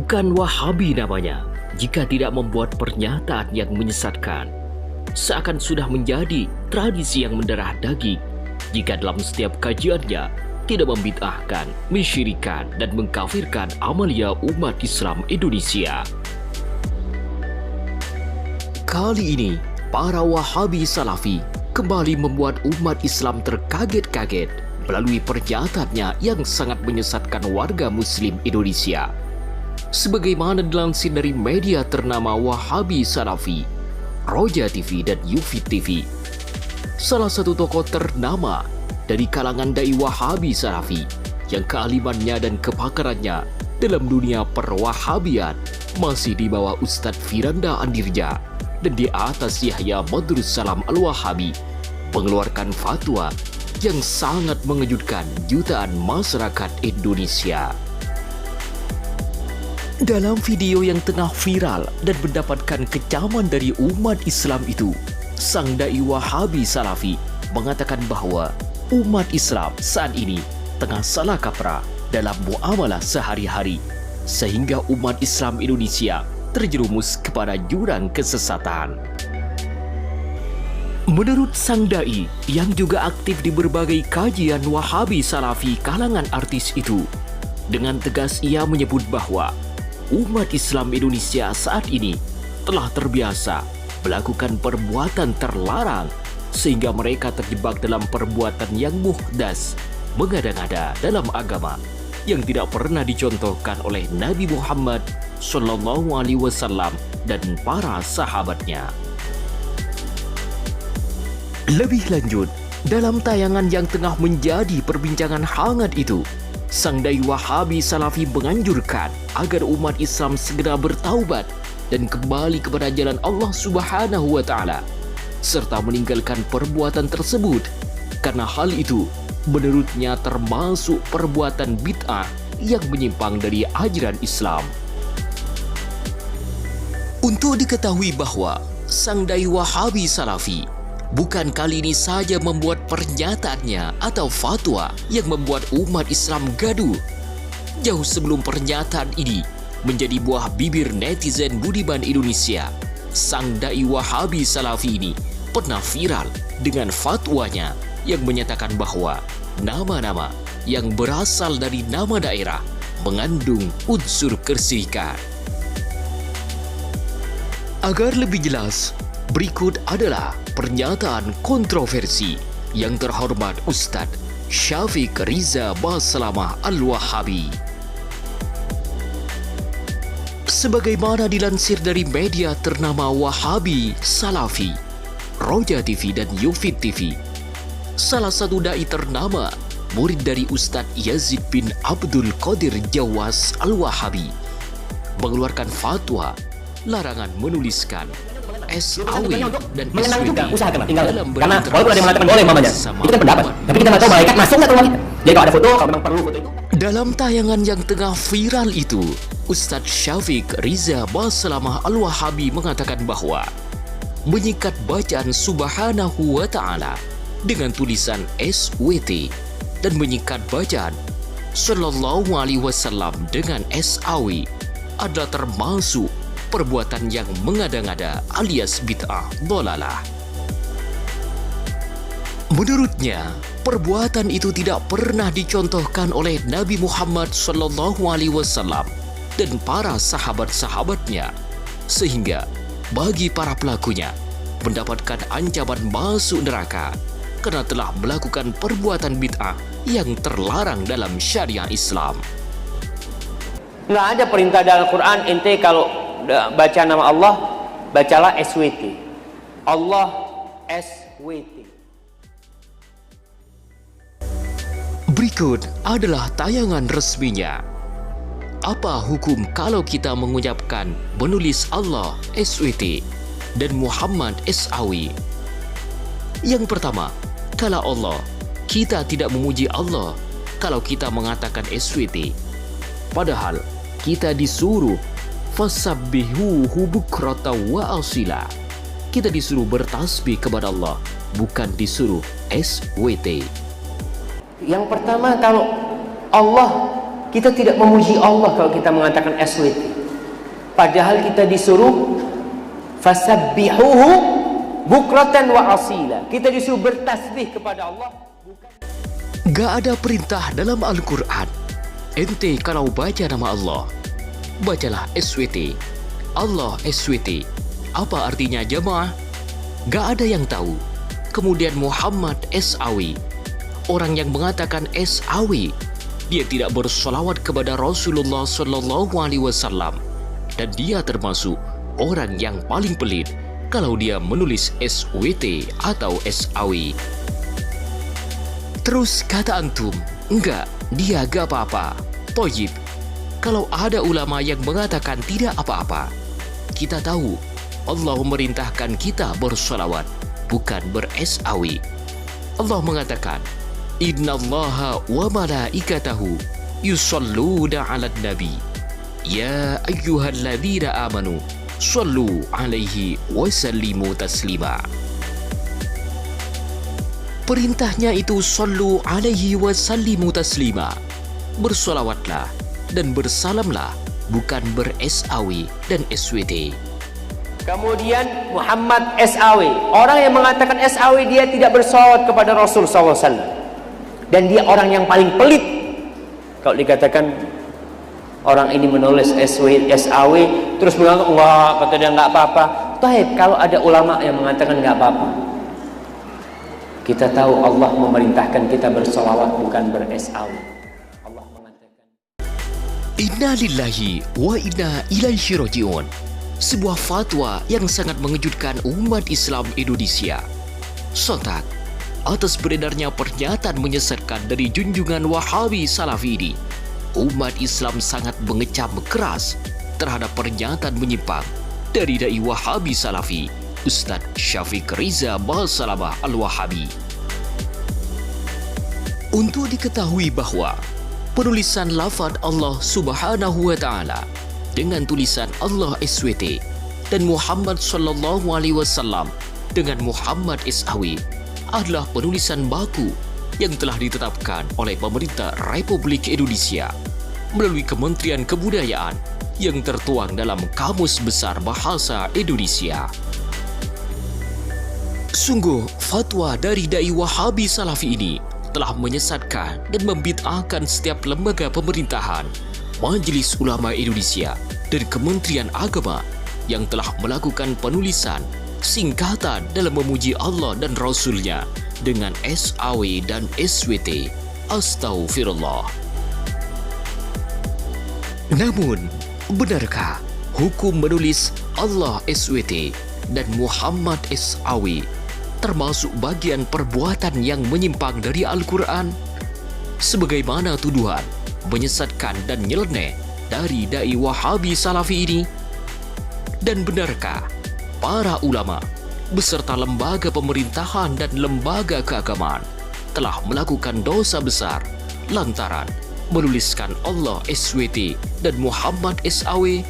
Bukan Wahabi namanya jika tidak membuat pernyataan yang menyesatkan. Seakan sudah menjadi tradisi yang mendarah daging jika dalam setiap kajiannya tidak membid'ahkan, mensyirikan, dan mengkafirkan amalia umat Islam Indonesia. Kali ini, para Wahabi Salafi kembali membuat umat Islam terkaget-kaget melalui pernyataannya yang sangat menyesatkan warga Muslim Indonesia. Sebagaimana dilansir dari media ternama Wahabi Salafi, Roja TV dan Yufid TV, salah satu tokoh ternama dari kalangan dai Wahabi Salafi yang kealimannya dan kepakarannya dalam dunia perwahabian masih di bawah Ustadz Firanda Andirja dan di atas Yahya Madrus Salam Al-Wahabi, mengeluarkan fatwa yang sangat mengejutkan jutaan masyarakat Indonesia. Dalam video yang tengah viral dan mendapatkan kecaman dari umat Islam itu, sang dai Wahabi Salafi mengatakan bahwa umat Islam saat ini tengah salah kaprah dalam muamalah sehari-hari, sehingga umat Islam Indonesia terjerumus kepada jurang kesesatan. Menurut sang dai yang juga aktif di berbagai kajian Wahabi Salafi kalangan artis itu, dengan tegas ia menyebut bahwa umat Islam Indonesia saat ini telah terbiasa melakukan perbuatan terlarang sehingga mereka terjebak dalam perbuatan yang muhdas, mengada-ngada dalam agama yang tidak pernah dicontohkan oleh Nabi Muhammad SAW dan para sahabatnya. Lebih lanjut, dalam tayangan yang tengah menjadi perbincangan hangat itu, sang dai Wahabi Salafi menganjurkan agar umat Islam segera bertaubat dan kembali kepada jalan Allah Subhanahu wa Ta'ala, serta meninggalkan perbuatan tersebut, karena hal itu menurutnya termasuk perbuatan bid'ah yang menyimpang dari ajaran Islam. Untuk diketahui bahwa sang dai Wahabi Salafi bukan kali ini saja membuat pernyataannya atau fatwa yang membuat umat Islam gaduh. Jauh sebelum pernyataan ini menjadi buah bibir netizen budiman Indonesia, sang dai Wahabi Salafi ini pernah viral dengan fatwanya yang menyatakan bahwa nama-nama yang berasal dari nama daerah mengandung unsur kesyirikan. Agar lebih jelas, berikut adalah pernyataan kontroversi yang terhormat Ustadz Syafiq Riza Basalamah Al-Wahabi. Sebagaimana dilansir dari media ternama Wahabi Salafi, Roja TV dan Yufid TV, salah satu dai ternama, murid dari Ustadz Yazid bin Abdul Qadir Jawas Al-Wahabi, mengeluarkan fatwa larangan menuliskan SAW dan mengenang juga SWT usaha tinggal dalam karena walaupun ada yang mengatakan boleh mamanya itu kan pendapat, tapi kita nggak tahu malaikat masuk nggak ke rumah kita. Jadi kalau ada foto, kalau memang perlu foto itu. Dalam tayangan yang tengah viral itu, Ustadz Syafiq Riza Basalamah Al-Wahabi mengatakan bahwa menyikat bacaan Subhanahu wa Ta'ala dengan tulisan SWT dan menyikat bacaan Sallallahu Alaihi Wasallam dengan SAW adalah termasuk perbuatan yang mengada-ngada alias bid'ah dhalalah. Menurutnya, perbuatan itu tidak pernah dicontohkan oleh Nabi Muhammad SAW dan para sahabat-sahabatnya, sehingga bagi para pelakunya mendapatkan ancaman masuk neraka karena telah melakukan perbuatan bid'ah yang terlarang dalam syariah Islam. Nggak ada perintah dalam Quran ente kalau baca nama Allah bacalah SWT. Allah SWT. Berikut adalah tayangan resminya. Apa hukum kalau kita mengucapkan menulis Allah SWT dan Muhammad SAW? Yang pertama, kalau Allah, kita tidak memuji Allah kalau kita mengatakan SWT. Padahal kita disuruh fasabbihuhu bukrata wa asila. Kita disuruh bertasbih kepada Allah, bukan disuruh SWT. Yang pertama, kalau Allah, kita tidak memuji Allah kalau kita mengatakan SWT. Padahal kita disuruh fasabbihuhu bukratan wa asila. Kita disuruh bertasbih kepada Allah. Gak ada perintah dalam Al-Quran. Ente kalau baca nama Allah, bacalah SWT. Allah SWT. Apa artinya jemaah? Gak ada yang tahu. Kemudian Muhammad SAW. Orang yang mengatakan SAW, dia tidak bersolawat kepada Rasulullah SAW. Dan dia termasuk orang yang paling pelit kalau dia menulis SWT atau SAW. Terus kata antum, enggak, dia gak apa-apa. Toyib, kalau ada ulama yang mengatakan tidak apa-apa, kita tahu Allah memerintahkan kita bersolawat, bukan ber-SAW. Allah mengatakan, Innallaha wa malaikatahu yusalluna 'alan nabi. Ya ayyuhalladzina amanu sallu 'alaihi wa sallimu taslima. Perintahnya itu sallu 'alaihi wa sallimu taslima. Bersolawatlah dan bersalamlah, bukan ber-SAW dan SWT. Kemudian Muhammad SAW. Orang yang mengatakan SAW dia tidak bersolawat kepada Rasul SAW. Dan dia orang yang paling pelit. Kalau dikatakan orang ini menulis SAW terus bilang enggak, kata dia enggak apa-apa. Taib, kalau ada ulama yang mengatakan enggak apa-apa. Kita tahu Allah memerintahkan kita bersolawat bukan ber-SAW. Allah mengatakan, Inna lillahi wa inna ilaihi raji'un. Sebuah fatwa yang sangat mengejutkan umat Islam Indonesia. Sontak atas beredarnya pernyataan menyesatkan dari junjungan Wahabi Salafi ini, umat Islam sangat mengecam keras terhadap pernyataan menyimpang dari dai Wahabi Salafi, Ustadz Syafiq Riza Basalamah Al-Wahabi. Untuk diketahui bahwa penulisan lafaz Allah Subhanahu wa Ta'ala dengan tulisan Allah SWT dan Muhammad Sallallahu Alaihi Wasallam dengan Muhammad SAW adalah penulisan baku yang telah ditetapkan oleh pemerintah Republik Indonesia melalui Kementerian Kebudayaan yang tertuang dalam Kamus Besar Bahasa Indonesia. Sungguh, fatwa dari dai Wahabi Salafi ini telah menyesatkan dan membid'ahkan setiap lembaga pemerintahan, Majelis Ulama Indonesia dan Kementerian Agama yang telah melakukan penulisan singkatan dalam memuji Allah dan Rasulnya dengan SAW dan SWT. Astaghfirullah. Namun, benarkah hukum menulis Allah SWT dan Muhammad SAW termasuk bagian perbuatan yang menyimpang dari Al-Quran? Sebagaimana tuduhan menyesatkan dan nyeleneh dari dai Wahabi Salafi ini? Dan benarkah para ulama beserta lembaga pemerintahan dan lembaga keagamaan telah melakukan dosa besar lantaran menuliskan Allah SWT dan Muhammad SAW?